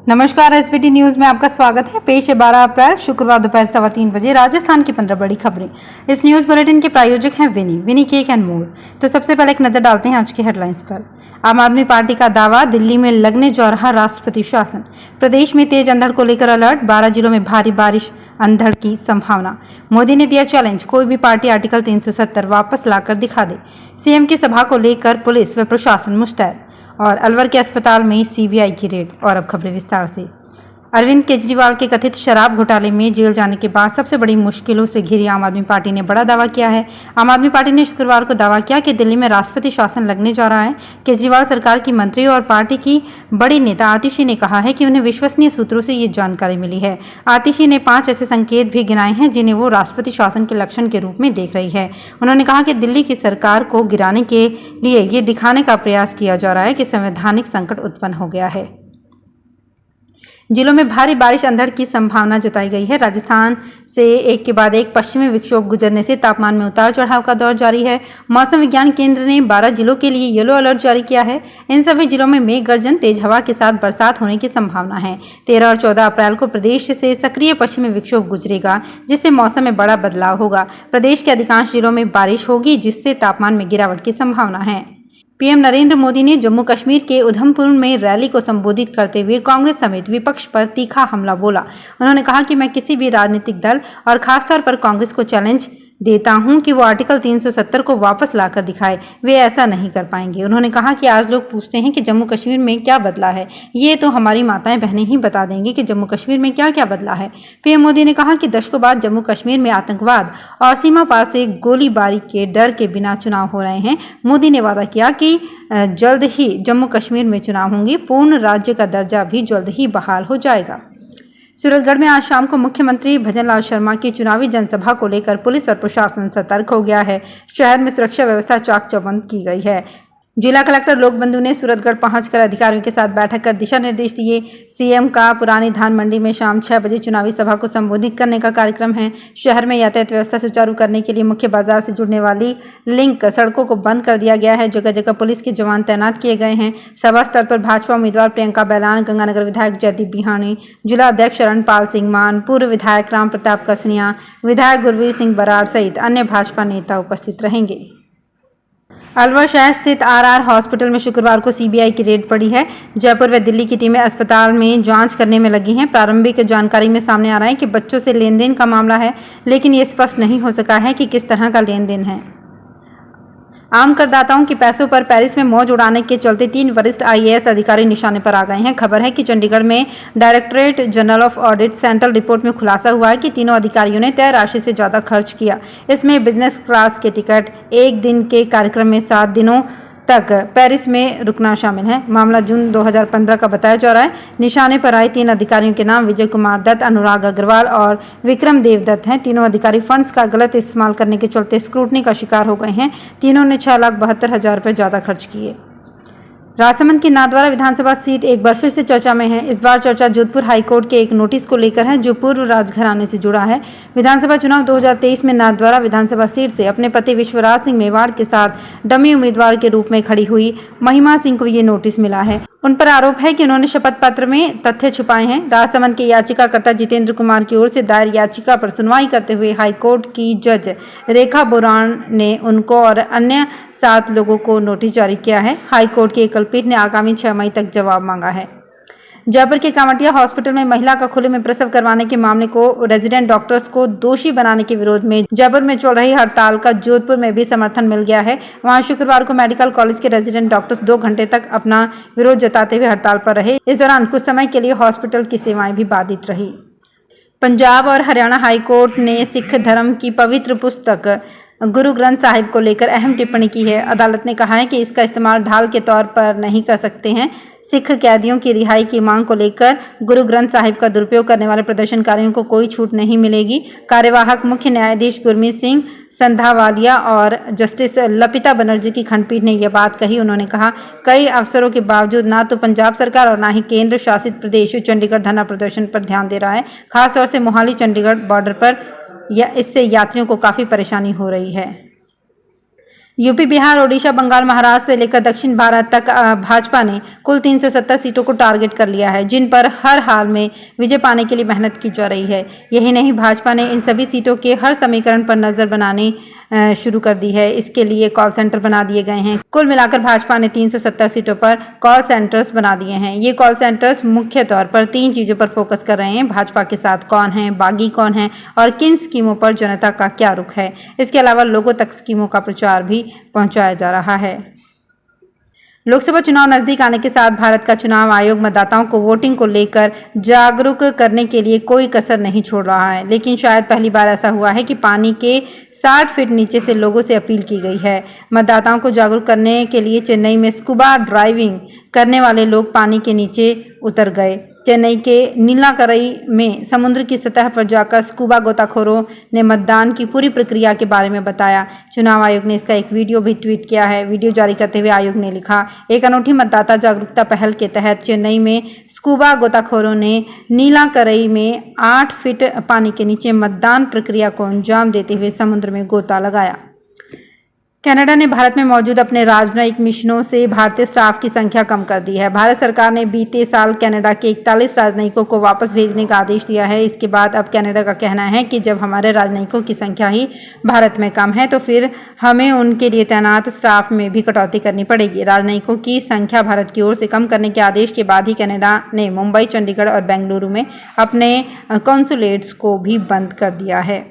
नमस्कार, SBT news में आपका स्वागत है। पेश है 12 अप्रैल शुक्रवार दोपहर 3:15 बजे राजस्थान की 15 बड़ी खबरें। इस न्यूज बुलेटिन के प्रायोजक हैं विनी केक एंड मोर। तो सबसे पहले एक नजर डालते हैं आज की हेडलाइंस पर। आम आदमी पार्टी का दावा, दिल्ली में लगने जा रहा राष्ट्रपति शासन। प्रदेश में तेज अंधड़ को लेकर अलर्ट, 12 जिलों में भारी बारिश अंधड़ की संभावना। मोदी ने दिया चैलेंज, कोई भी पार्टी आर्टिकल 370 वापस लाकर दिखा दे। सीएम की सभा को लेकर पुलिस व प्रशासन मुस्तैद। और अलवर के अस्पताल में सीबीआई की रेड। और अब खबरें विस्तार से। अरविंद केजरीवाल के कथित शराब घोटाले में जेल जाने के बाद सबसे बड़ी मुश्किलों से घिरी आम आदमी पार्टी ने बड़ा दावा किया है। आम आदमी पार्टी ने शुक्रवार को दावा किया कि दिल्ली में राष्ट्रपति शासन लगने जा रहा है। केजरीवाल सरकार की मंत्री और पार्टी की बड़ी नेता आतिशी ने कहा है कि उन्हें विश्वसनीय सूत्रों से ये जानकारी मिली है। आतिशी ने 5 ऐसे संकेत भी गिनाए हैं जिन्हें वो राष्ट्रपति शासन के लक्षण के रूप में देख रही है। उन्होंने कहा कि दिल्ली की सरकार को गिराने के लिए ये दिखाने का प्रयास किया जा रहा है कि संवैधानिक संकट उत्पन्न हो गया है। जिलों में भारी बारिश अंधड़ की संभावना जताई गई है। राजस्थान से एक के बाद एक पश्चिमी विक्षोभ गुजरने से तापमान में उतार चढ़ाव का दौर जारी है। मौसम विज्ञान केंद्र ने 12 जिलों के लिए येलो अलर्ट जारी किया है। इन सभी जिलों में मेघ गर्जन, तेज हवा के साथ बरसात होने की संभावना है। 13 और 14 अप्रैल को प्रदेश से सक्रिय पश्चिमी विक्षोभ गुजरेगा, जिससे मौसम में बड़ा बदलाव होगा। प्रदेश के अधिकांश जिलों में बारिश होगी, जिससे तापमान में गिरावट की संभावना है। पीएम नरेंद्र मोदी ने जम्मू कश्मीर के उधमपुर में रैली को संबोधित करते हुए कांग्रेस समेत विपक्ष पर तीखा हमला बोला। उन्होंने कहा कि मैं किसी भी राजनीतिक दल और खासतौर पर कांग्रेस को चैलेंज देता हूं कि वो आर्टिकल 370 को वापस लाकर दिखाए। वे ऐसा नहीं कर पाएंगे। उन्होंने कहा कि आज लोग पूछते हैं कि जम्मू कश्मीर में क्या बदला है। ये तो हमारी माताएं बहनें ही बता देंगी कि जम्मू कश्मीर में क्या क्या बदला है। पीएम मोदी ने कहा कि दशकों बाद जम्मू कश्मीर में आतंकवाद और सीमा पार से गोलीबारी के डर के बिना चुनाव हो रहे हैं। मोदी ने वादा किया कि जल्द ही जम्मू कश्मीर में चुनाव होंगे, पूर्ण राज्य का दर्जा भी जल्द ही बहाल हो जाएगा। सूरतगढ़ में आज शाम को मुख्यमंत्री भजनलाल शर्मा की चुनावी जनसभा को लेकर पुलिस और प्रशासन सतर्क हो गया है। शहर में सुरक्षा व्यवस्था चाक चौबंद की गई है। जिला कलेक्टर लोकबंधु ने सूरतगढ़ पहुंचकर अधिकारियों के साथ बैठक कर दिशा निर्देश दिए। सीएम का पुरानी धान मंडी में शाम 6 बजे चुनावी सभा को संबोधित करने का कार्यक्रम है। शहर में यातायात व्यवस्था सुचारू करने के लिए मुख्य बाजार से जुड़ने वाली लिंक सड़कों को बंद कर दिया गया है। जगह जगह पुलिस के जवान तैनात किए गए हैं। सभा स्थल पर भाजपा उम्मीदवार प्रियंका बैलान, गंगानगर विधायक जयदीप बिहानी, जिला अध्यक्ष शरणपाल सिंह मान, पूर्व विधायक राम प्रताप कसनिया, विधायक गुरवीर सिंह बराड़ सहित अन्य भाजपा नेता उपस्थित रहेंगे। अलवर शहर स्थित आरआर हॉस्पिटल में शुक्रवार को सीबीआई की रेड पड़ी है। जयपुर व दिल्ली की टीमें अस्पताल में जांच करने में लगी हैं। प्रारंभिक जानकारी में सामने आ रहा है कि बच्चों से लेन देन का मामला है, लेकिन ये स्पष्ट नहीं हो सका है कि किस तरह का लेन देन है। आम करदाताओं के पैसों पर पेरिस में मौज उड़ाने के चलते 3 वरिष्ठ आईएएस अधिकारी निशाने पर आ गए हैं। खबर है कि चंडीगढ़ में directorate general of audit central report में खुलासा हुआ है कि तीनों अधिकारियों ने तय राशि से ज्यादा खर्च किया। इसमें बिजनेस क्लास के टिकट, 1 दिन के कार्यक्रम में 7 दिनों तक पेरिस में रुकना शामिल है। मामला जून 2015 का बताया जा रहा है। निशाने पर आए 3 अधिकारियों के नाम विजय कुमार दत्त, अनुराग अग्रवाल और विक्रम देव दत्त हैं। तीनों अधिकारी फंड्स का गलत इस्तेमाल करने के चलते स्क्रूटनी का शिकार हो गए हैं। तीनों ने 6,72,000 रुपये ज्यादा खर्च किए। राजसमंद की नाथद्वारा विधानसभा सीट एक बार फिर से चर्चा में है। इस बार चर्चा जोधपुर हाईकोर्ट के एक नोटिस को लेकर है, जो पूर्व राजघराने से जुड़ा है। विधानसभा चुनाव 2023 में नाथद्वारा विधानसभा सीट से अपने पति विश्वराज सिंह मेवाड़ के साथ डमी उम्मीदवार के रूप में खड़ी हुई महिमा सिंह को ये नोटिस मिला है। उन पर आरोप है कि उन्होंने शपथ पत्र में तथ्य छुपाए हैं। राजसमंद के याचिकाकर्ता जितेंद्र कुमार की ओर से दायर याचिका पर सुनवाई करते हुए हाईकोर्ट की जज रेखा बोरान ने उनको और अन्य 7 लोगों को नोटिस जारी किया है। हाईकोर्ट की एकल पीठ ने आगामी 6 मई तक जवाब मांगा है। जयपुर के कांवटिया हॉस्पिटल में महिला का खुले में प्रसव करवाने के मामले को रेजिडेंट डॉक्टर्स को दोषी बनाने के विरोध में जयपुर में चल रही हड़ताल का जोधपुर में भी समर्थन मिल गया है। वहां शुक्रवार को मेडिकल कॉलेज के रेजिडेंट डॉक्टर्स 2 घंटे तक अपना विरोध जताते हुए हड़ताल पर रहे। इस दौरान कुछ समय के लिए हॉस्पिटल की सेवाएं भी बाधित रही। पंजाब और हरियाणा हाईकोर्ट ने सिख धर्म की पवित्र पुस्तक गुरु ग्रंथ साहिब को लेकर अहम टिप्पणी की है। अदालत ने कहा है कि इसका इस्तेमाल ढाल के तौर पर नहीं कर सकते हैं। सिख कैदियों की रिहाई की मांग को लेकर गुरु ग्रंथ साहिब का दुरुपयोग करने वाले प्रदर्शनकारियों को कोई छूट नहीं मिलेगी। कार्यवाहक मुख्य न्यायाधीश गुरमीत सिंह संधावालिया और जस्टिस लपिता बनर्जी की खंडपीठ ने यह बात कही। उन्होंने कहा, कई अवसरों के बावजूद ना तो पंजाब सरकार और ना ही केंद्र शासित प्रदेश चंडीगढ़ धरना प्रदर्शन पर ध्यान दे रहा है। खासतौर से मोहाली चंडीगढ़ बॉर्डर पर इससे यात्रियों को काफी परेशानी हो रही है। यूपी, बिहार, ओडिशा, बंगाल, महाराष्ट्र से लेकर दक्षिण भारत तक भाजपा ने कुल 370 सीटों को टारगेट कर लिया है, जिन पर हर हाल में विजय पाने के लिए मेहनत की जा रही है। यही नहीं, भाजपा ने इन सभी सीटों के हर समीकरण पर नजर बनाने शुरू कर दी है। इसके लिए कॉल सेंटर बना दिए गए हैं। कुल मिलाकर भाजपा ने 370 सीटों पर कॉल सेंटर्स बना दिए हैं। ये कॉल सेंटर्स मुख्य तौर पर 3 चीजों पर फोकस कर रहे हैं: भाजपा के साथ कौन है, बागी कौन है और किन स्कीमों पर जनता का क्या रुख है। इसके अलावा लोगों तक स्कीमों का प्रचार भी पहुंचाया जा रहा है। लोकसभा चुनाव नजदीक आने के साथ भारत का चुनाव आयोग मतदाताओं को वोटिंग को लेकर जागरूक करने के लिए कोई कसर नहीं छोड़ रहा है, लेकिन शायद पहली बार ऐसा हुआ है कि पानी के 60 फीट नीचे से लोगों से अपील की गई है। मतदाताओं को जागरूक करने के लिए चेन्नई में स्कूबा ड्राइविंग करने वाले लोग पानी के नीचे उतर गए। चेन्नई के नीलाकरई में समुद्र की सतह पर जाकर स्कूबा गोताखोरों ने मतदान की पूरी प्रक्रिया के बारे में बताया। चुनाव आयोग ने इसका एक वीडियो भी ट्वीट किया है। वीडियो जारी करते हुए आयोग ने लिखा, एक अनूठी मतदाता जागरूकता पहल के तहत चेन्नई में स्कूबा गोताखोरों ने नीलाकरई में 8 फीट पानी के नीचे मतदान प्रक्रिया को अंजाम देते हुए समुद्र में गोता लगाया। कनाडा ने भारत में मौजूद अपने राजनयिक मिशनों से भारतीय स्टाफ की संख्या कम कर दी है। भारत सरकार ने बीते साल कनाडा के 41 राजनयिकों को वापस भेजने का आदेश दिया है। इसके बाद अब कनाडा का कहना है कि जब हमारे राजनयिकों की संख्या ही भारत में कम है तो फिर हमें उनके लिए तैनात स्टाफ में भी कटौती करनी पड़ेगी। राजनयिकों की संख्या भारत की ओर से कम करने के आदेश के बाद ही कनाडा ने मुंबई, चंडीगढ़ और बेंगलुरु में अपने कॉन्सुलेट्स को भी बंद कर दिया है।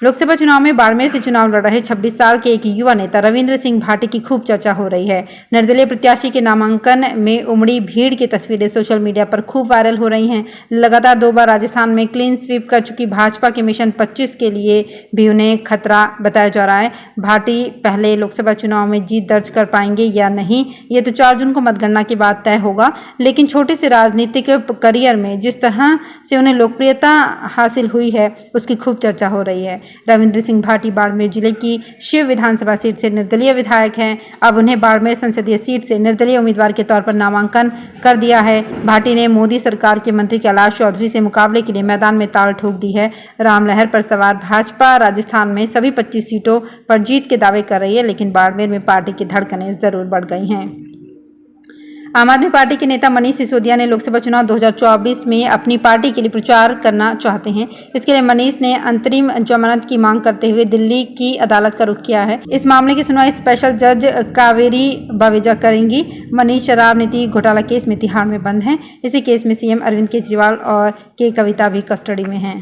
लोकसभा चुनाव में बाड़मेर से चुनाव लड़ रहे 26 साल के एक युवा नेता रविंद्र सिंह भाटी की खूब चर्चा हो रही है। निर्दलीय प्रत्याशी के नामांकन में उमड़ी भीड़ की तस्वीरें सोशल मीडिया पर खूब वायरल हो रही हैं। लगातार 2 बार राजस्थान में क्लीन स्वीप कर चुकी भाजपा के मिशन 25 के लिए भी उन्हें खतरा बताया जा रहा है। भाटी पहले लोकसभा चुनाव में जीत दर्ज कर पाएंगे या नहीं, ये तो 4 जून को मतगणना के बाद तय होगा, लेकिन छोटे से राजनीतिक करियर में जिस तरह से उन्हें लोकप्रियता हासिल हुई है उसकी खूब चर्चा हो रही है। रविंद्र सिंह भाटी बाड़मेर जिले की शिव विधानसभा सीट से निर्दलीय विधायक हैं। अब उन्हें बाड़मेर संसदीय सीट से निर्दलीय उम्मीदवार के तौर पर नामांकन कर दिया है। भाटी ने मोदी सरकार के मंत्री कैलाश चौधरी से मुकाबले के लिए मैदान में ताल ठोक दी है। रामलहर पर सवार भाजपा राजस्थान में सभी 25 सीटों पर जीत के दावे कर रही है, लेकिन बाड़मेर में पार्टी की धड़कनें जरूर बढ़ गई हैं। आम आदमी पार्टी के नेता मनीष सिसोदिया ने लोकसभा चुनाव 2024 में अपनी पार्टी के लिए प्रचार करना चाहते हैं। इसके लिए मनीष ने अंतरिम जमानत की मांग करते हुए दिल्ली की अदालत का रुख किया है। इस मामले की सुनवाई स्पेशल जज कावेरी बावेजा करेंगी। मनीष शराब नीति घोटाला केस में तिहाड़ में बंद हैं। इसी केस में सीएम अरविंद केजरीवाल और के कविता भी कस्टडी में हैं।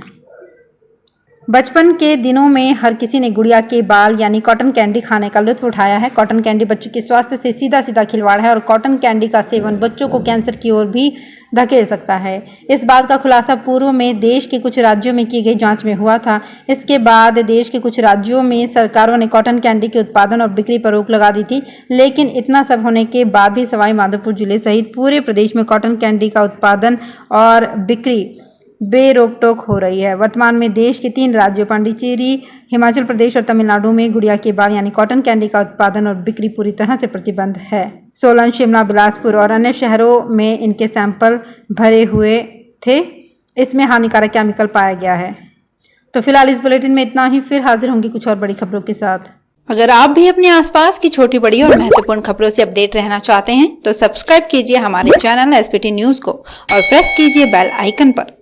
बचपन के दिनों में हर किसी ने गुड़िया के बाल यानी कॉटन कैंडी खाने का लुत्फ उठाया है। कॉटन कैंडी बच्चों के स्वास्थ्य से सीधा सीधा खिलवाड़ है और कॉटन कैंडी का सेवन बच्चों को कैंसर की ओर भी धकेल सकता है। इस बात का खुलासा पूर्व में देश के कुछ राज्यों में की गई जांच में हुआ था। इसके बाद देश के कुछ राज्यों में सरकारों ने कॉटन कैंडी के उत्पादन और बिक्री पर रोक लगा दी थी, लेकिन इतना सब होने के बाद भी सवाई माधोपुर जिले सहित पूरे प्रदेश में कॉटन कैंडी का उत्पादन और बिक्री बेरोक टोक हो रही है। वर्तमान में देश के 3 राज्यों पांडिचेरी, हिमाचल प्रदेश और तमिलनाडु में गुड़िया के बाल यानी कॉटन कैंडी का उत्पादन और बिक्री पूरी तरह से प्रतिबंध है। सोलन, शिमला, बिलासपुर और अन्य शहरों में इनके सैंपल भरे हुए थे। इसमें हानिकारक केमिकल पाया गया है। तो फिलहाल इस बुलेटिन में इतना ही। फिर हाजिर होंगी कुछ और बड़ी खबरों के साथ। अगर आप भी अपने आसपास की छोटी बड़ी और महत्वपूर्ण खबरों से अपडेट रहना चाहते हैं तो सब्सक्राइब कीजिए हमारे चैनल एसपीटी न्यूज को और प्रेस कीजिए बेल आइकन पर।